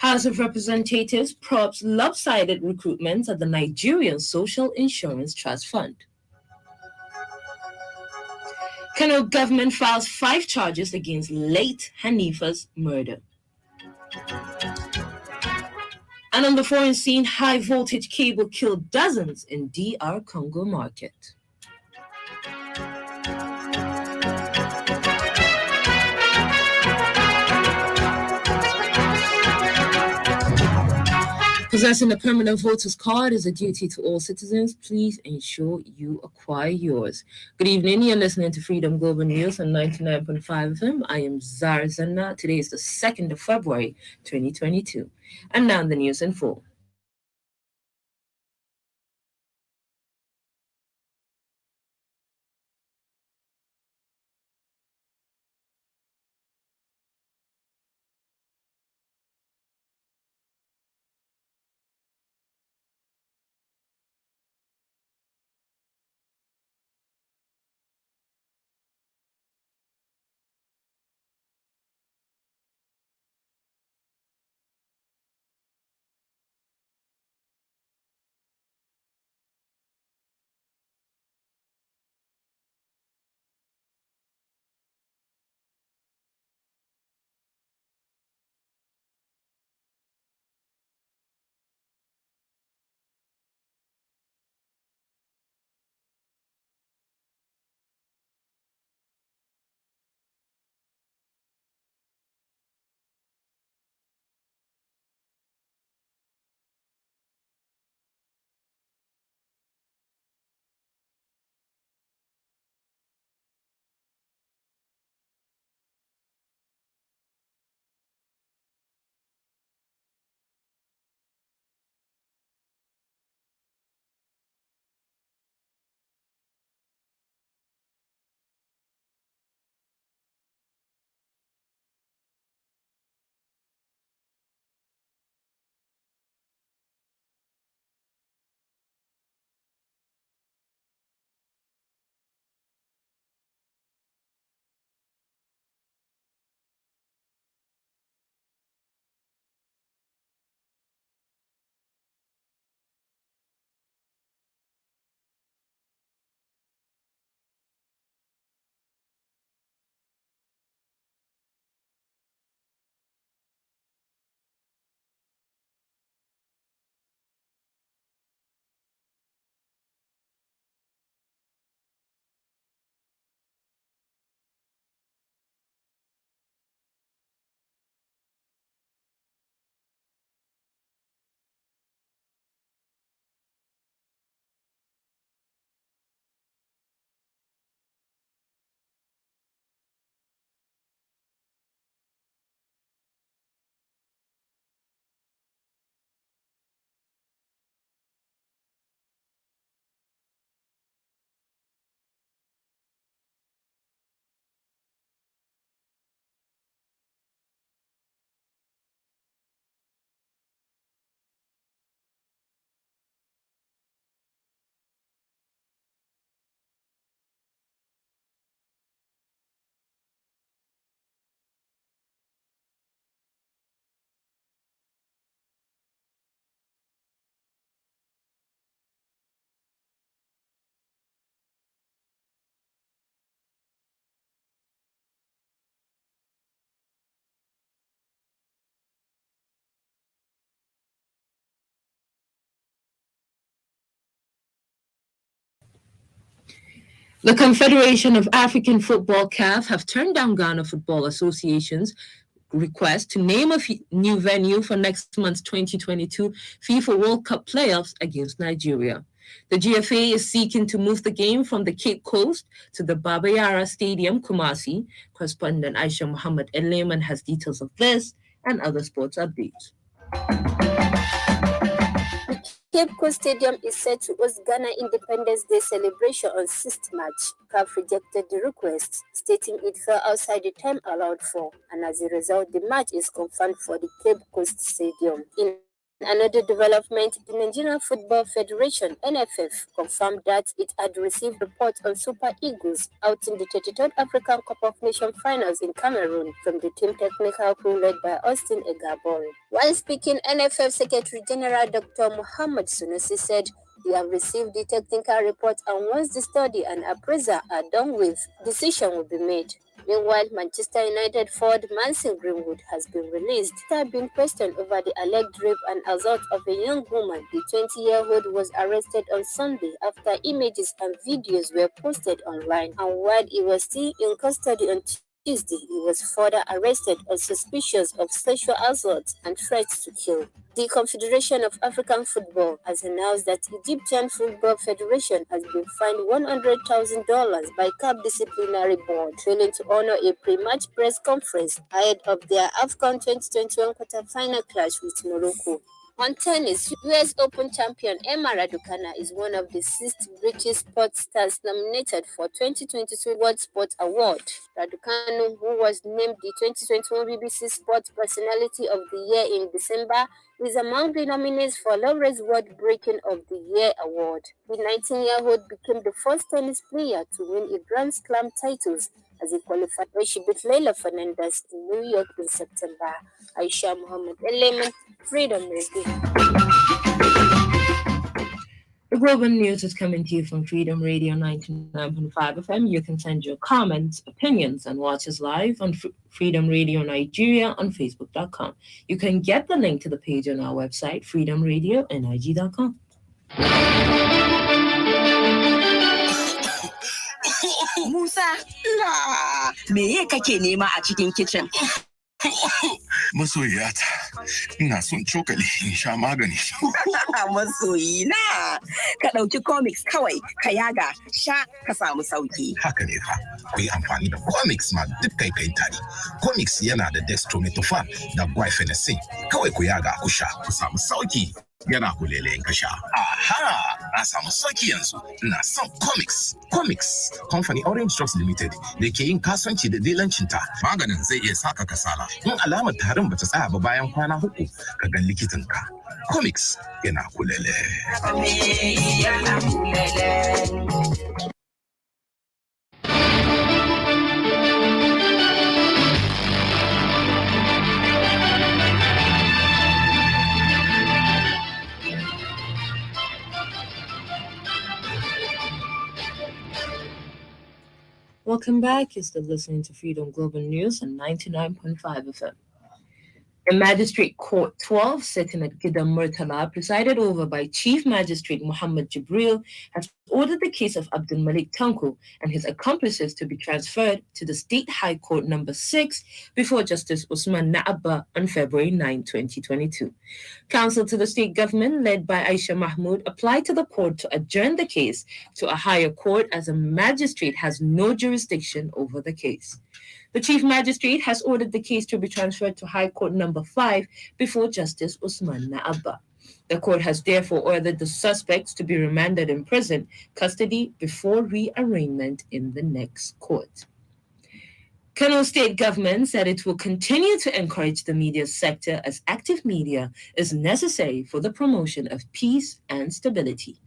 House of Representatives probes lopsided recruitment at the Nigerian Social Insurance Trust Fund. Kano government files 5 charges against late Hanifa's murder. And on the foreign scene, high voltage cable killed dozens in DR Congo market. Possessing a permanent voter's card is a duty to all citizens. Please ensure you acquire yours. Good evening. You're listening to Freedom Global News on 99.5 FM. I am Zara Zanna. Today is the 2nd of February, 2022. And now the news in full. The Confederation of African Football (CAF) have turned down Ghana Football Association's request to name a new venue for next month's 2022 FIFA World Cup playoffs against Nigeria. The GFA is seeking to move the game from the Cape Coast to the Baba Yara Stadium, Kumasi. Correspondent Aisha Muhammad Elleman has details of this and other sports updates. Cape Coast Stadium is set to host Ghana Independence Day celebration on 6th March. CAF rejected the request, stating it fell outside the time allowed for, and as a result, the match is confirmed for the Cape Coast Stadium. In Another development, the Nigerian Football Federation (NFF) confirmed that it had received reports on Super Eagles out in the 33rd African Cup of Nations finals in Cameroon from the team technical crew led by Austin Egabor. While speaking, NFF Secretary General Dr. Muhammad Sunusi said they have received the technical report and once the study and appraisal are done with, decision will be made. Meanwhile, Manchester United forward Mason Greenwood has been released after being questioned over the alleged rape and assault of a young woman. The 20-year-old was arrested on Sunday after images and videos were posted online, and while he was still in custody on Tuesday, he was further arrested on suspicions of sexual assault and threats to kill. The Confederation of African Football has announced that Egyptian Football Federation has been fined $100,000 by CAF Disciplinary Board, failing to honor a pre-match press conference ahead of their AFCON 2021 quarter-final clash with Morocco. On tennis, US Open champion Emma Raducanu is one of the 6 British sports stars nominated for 2022 World Sport Award. Raducanu, who was named the 2021 BBC Sports Personality of the Year in December, is among the nominees for Laureus World Breaking of the Year award. The 19-year-old became the first tennis player to win a Grand Slam titles as he qualified when she beat Leila Fernandez in New York in September. Aisha Muhammad Eleman, Freedom Radio. The Global News is coming to you from Freedom Radio 99.5 FM. You can send your comments, opinions, and watch us live on Freedom Radio Nigeria on Facebook.com. You can get the link to the page on our website, freedomradionig.com. Musa, me kake nema a cikin kitchen? Masoyiyata, ina son cokali in sha magani. Masoyina, ka ɗauki comics kawai, ka yaga, sha ka samu sauki. Haka ne fa, ku yi amfani da comics ma duk kai tari. Comics yana da dextromethorphan da guaifenesin. Kawai ku yaga ku sha, ku samu sauki. Yana kulele in ka sha. Aha, na samu sauki yanzu. Ina son comics. Comics, Company Orange Drugs Limited da ke yin kasuwanci da dilancinta. Maganin zai iya saka kasala. In alamar tarin bata tsaya ba bayan kwana 3, ka ga likitanka. Comics yana kulele. Welcome back. You're still listening to Freedom Global News on 99.5 FM. The Magistrate Court 12, sitting at Gidam Murtala, presided over by Chief Magistrate Muhammad Jibril, has ordered the case of Abdul Malik Tanko and his accomplices to be transferred to the State High Court number 6 before Justice Usman Naaba on February 9, 2022. Counsel to the state government, led by Aisha Mahmood, applied to the court to adjourn the case to a higher court as a magistrate has no jurisdiction over the case. The Chief Magistrate has ordered the case to be transferred to High Court number 5 before Justice Usman Naaba. The court has therefore ordered the suspects to be remanded in prison custody before rearrangement in the next court. Kano State government said it will continue to encourage the media sector as active media is necessary for the promotion of peace and stability.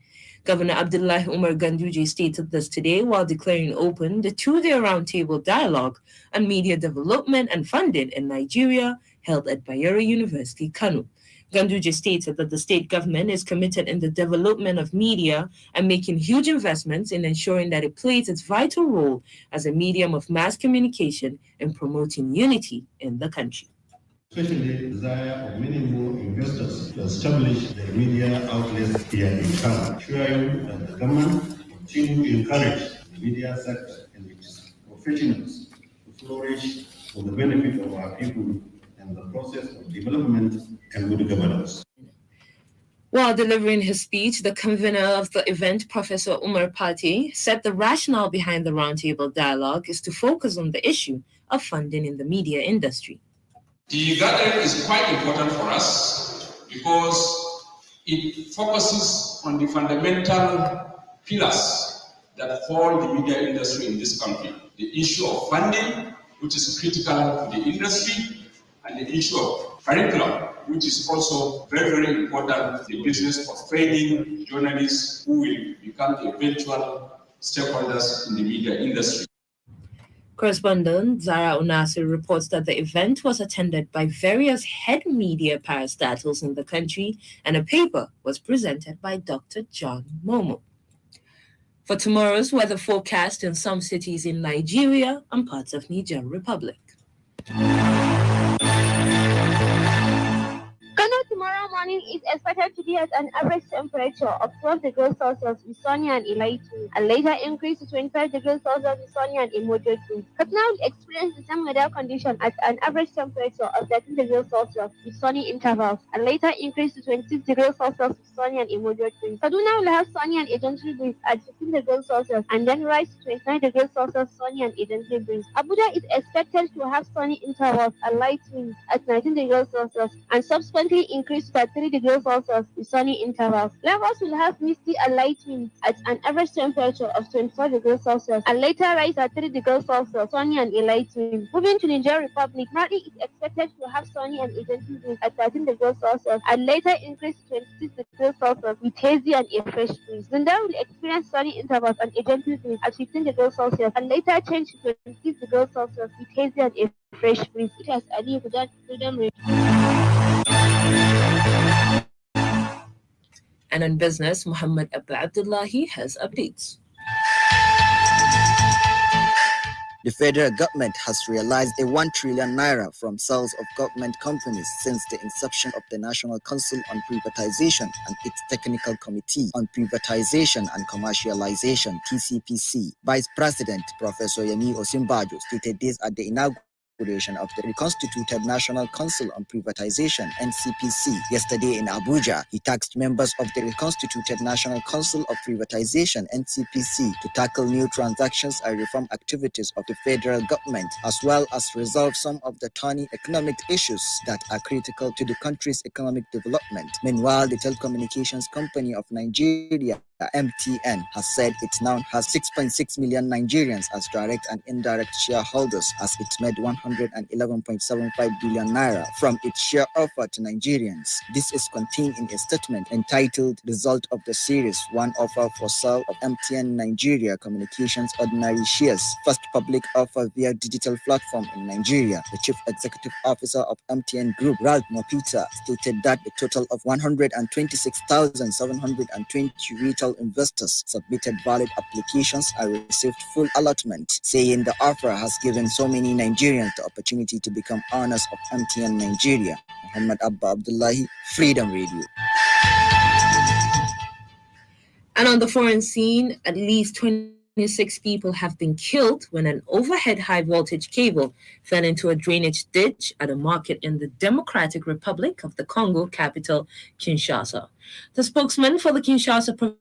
Governor Abdullahi Umar Ganduje stated this today while declaring open the 2-day roundtable dialogue on media development and funding in Nigeria held at Bayero University, Kano. Ganduje stated that the state government is committed in the development of media and making huge investments in ensuring that it plays its vital role as a medium of mass communication in promoting unity in the country. Especially the desire of many more investors to establish their media outlets here in Kano, ensuring that the government continue to encourage the media sector and its professionals to flourish for the benefit of our people and the process of development and good governance. While delivering his speech, the convener of the event, Professor Umar Pati, said the rationale behind the roundtable dialogue is to focus on the issue of funding in the media industry. The gathering is quite important for us because it focuses on the fundamental pillars that hold the media industry in this country. The issue of funding, which is critical to the industry, and the issue of curriculum, which is also very, very important, the business of training journalists who will become eventual stakeholders in the media industry. Correspondent Zara Zanna reports that the event was attended by various head media parastatals in the country, and a paper was presented by Dr. John Momo. For tomorrow's weather forecast in some cities in Nigeria and parts of Niger Republic. Kano tomorrow morning is expected to be at an average temperature of 12 degrees Celsius with sunny and light wind, and later increase to 25 degrees Celsius with sunny and moderate wind. Katsina will experience the same weather condition at an average temperature of 13 degrees Celsius with sunny intervals, and later increase to 26 degrees Celsius with sunny and moderate wind. Kaduna will have sunny and gentle breeze at 15 degrees Celsius and then rise to 29 degrees Celsius sunny and gentle breeze. Abuja is expected to have sunny intervals and light winds at 19 degrees Celsius and subsequently increase to 3 degrees Celsius with sunny intervals. Lagos will have misty and light winds at an average temperature of 24 degrees Celsius and later rise at 3 degrees Celsius, sunny and light wind. Moving to Niger Republic, Mali is expected to have sunny and gentle breeze at 13 degrees Celsius and later increase to 26 degrees Celsius with hazy and a fresh breeze. Zindar will experience sunny intervals and a gentle breeze at 15 degrees Celsius and later change to 26 degrees Celsius with hazy and a fresh breeze. It has Ali Hudan Freedom Radio. And on business, Muhammad Abu Abdullahi has updates. The federal government has realized a 1 trillion naira from sales of government companies since the inception of the National Council on Privatization and its Technical Committee on Privatization and Commercialization, TCPC. Vice President Professor Yemi Osinbajo stated this at the inauguration of the reconstituted National Council on Privatization, NCPC, yesterday in Abuja. He tasked members of the reconstituted National Council of Privatization, NCPC, to tackle new transactions and reform activities of the federal government, as well as resolve some of the thorny economic issues that are critical to the country's economic development. Meanwhile, the Telecommunications Company of Nigeria, MTN, has said it now has 6.6 million Nigerians as direct and indirect shareholders, as it made 111.75 billion naira from its share offer to Nigerians. This is contained in a statement entitled Result of the Series 1 Offer for Sale of MTN Nigeria Communications Ordinary Shares, first public offer via digital platform in Nigeria. The Chief Executive Officer of MTN Group, Ralph Mopita, stated that a total of 126,720 retail investors submitted valid applications and received full allotment, saying the offer has given so many Nigerians the opportunity to become owners of MTN Nigeria. Muhammad Abba Abdullahi, Freedom Radio. And on the foreign scene, at least 26 people have been killed when an overhead high voltage cable fell into a drainage ditch at a market in the Democratic Republic of the Congo capital, Kinshasa. The spokesman for the Kinshasa provincial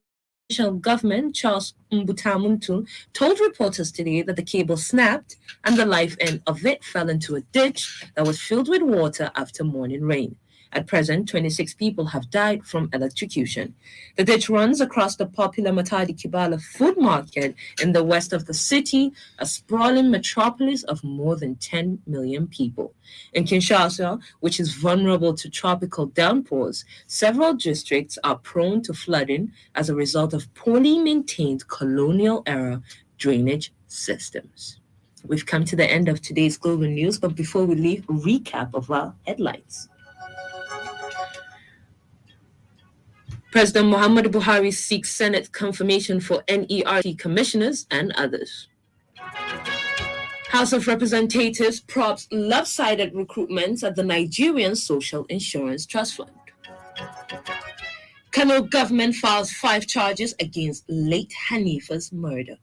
government, Charles Mbutamuntu, told reporters today that the cable snapped and the life end of it fell into a ditch that was filled with water after morning rain. At present, 26 people have died from electrocution. The ditch runs across the popular Matadi Kibala food market in the west of the city, a sprawling metropolis of more than 10 million people. In Kinshasa, which is vulnerable to tropical downpours, several districts are prone to flooding as a result of poorly maintained colonial-era drainage systems. We've come to the end of today's global news, but before we leave, a recap of our headlines. President Muhammadu Buhari seeks Senate confirmation for NERT commissioners and others. House of Representatives probes lopsided recruitments at the Nigerian Social Insurance Trust Fund. Kano government files 5 charges against late Hanifa's murder.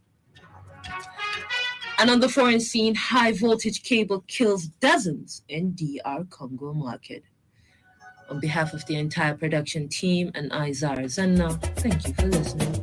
And on the foreign scene, high voltage cable kills dozens in DR Congo market. On behalf of the entire production team and I, Zara Zanna, thank you for listening.